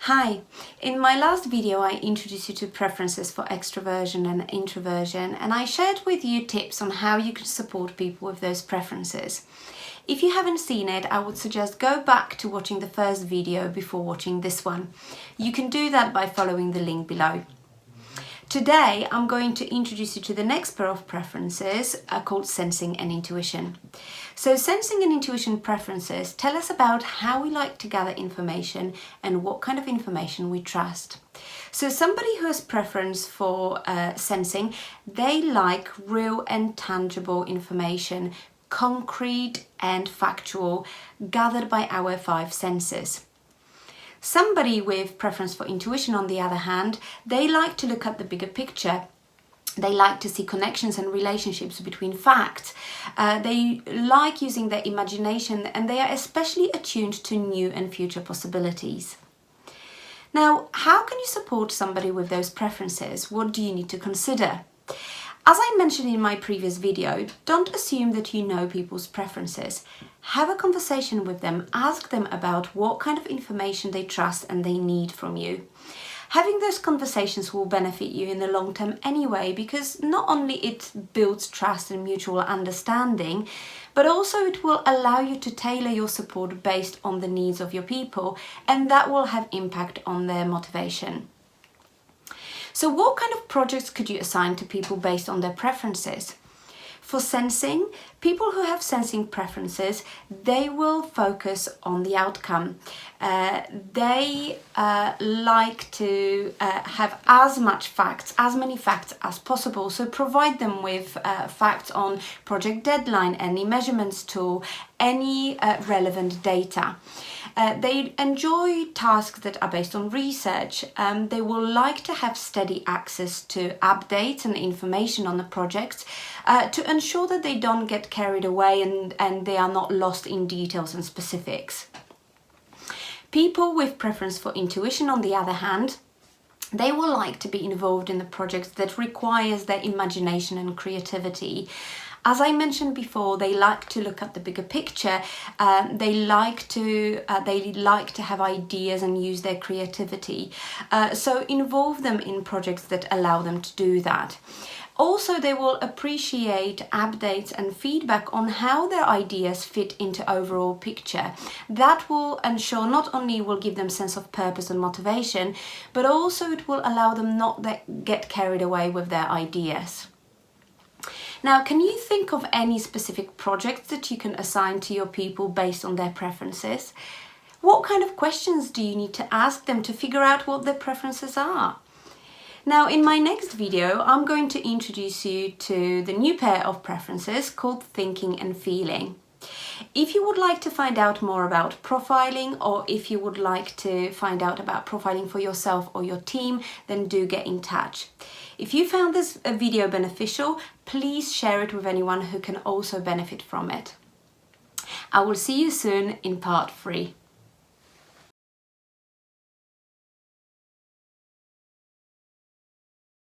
Hi, in my last video I introduced you to preferences for extroversion and introversion, and I shared with you tips on how you can support people with those preferences. If you haven't seen it, I would suggest go back to watching the first video before watching this one. You can do that by following the link below. Today I'm going to introduce you to the next pair of preferences called sensing and intuition. So sensing and intuition preferences tell us about how we like to gather information and what kind of information we trust. So somebody who has preference for sensing, they like real and tangible information, concrete and factual, gathered by our five senses. Somebody with preference for intuition, on the other hand, they like to look at the bigger picture. They like to see connections and relationships between facts. They like using their imagination, and they are especially attuned to new and future possibilities. Now, how can you support somebody with those preferences? What do you need to consider? As I mentioned in my previous video, don't assume that you know people's preferences. Have a conversation with them, ask them about what kind of information they trust and they need from you. Having those conversations will benefit you in the long term anyway, because not only it builds trust and mutual understanding, but also it will allow you to tailor your support based on the needs of your people, and that will have impact on their motivation. So what kind of projects could you assign to people based on their preferences? For sensing, people who have sensing preferences, they will focus on the outcome. They like to have as many facts as possible. So provide them with facts on project deadline, any measurements tool, any relevant data. They enjoy tasks that are based on research. They will like to have steady access to updates and information on the projects to ensure that they don't get carried away and they are not lost in details and specifics. People with preference for intuition, on the other hand, they will like to be involved in the projects that requires their imagination and creativity. As I mentioned before, they like to look at the bigger picture. They like to have ideas and use their creativity. So involve them in projects that allow them to do that. Also, they will appreciate updates and feedback on how their ideas fit into overall picture. That will ensure not only will give them sense of purpose and motivation, but also it will allow them not to get carried away with their ideas. Now, can you think of any specific projects that you can assign to your people based on their preferences? What kind of questions do you need to ask them to figure out what their preferences are? Now, in my next video, I'm going to introduce you to the new pair of preferences called thinking and feeling. If you would like to find out more about profiling, or if you would like to find out about profiling for yourself or your team, then do get in touch. If you found this video beneficial, please share it with anyone who can also benefit from it. I will see you soon in part 3.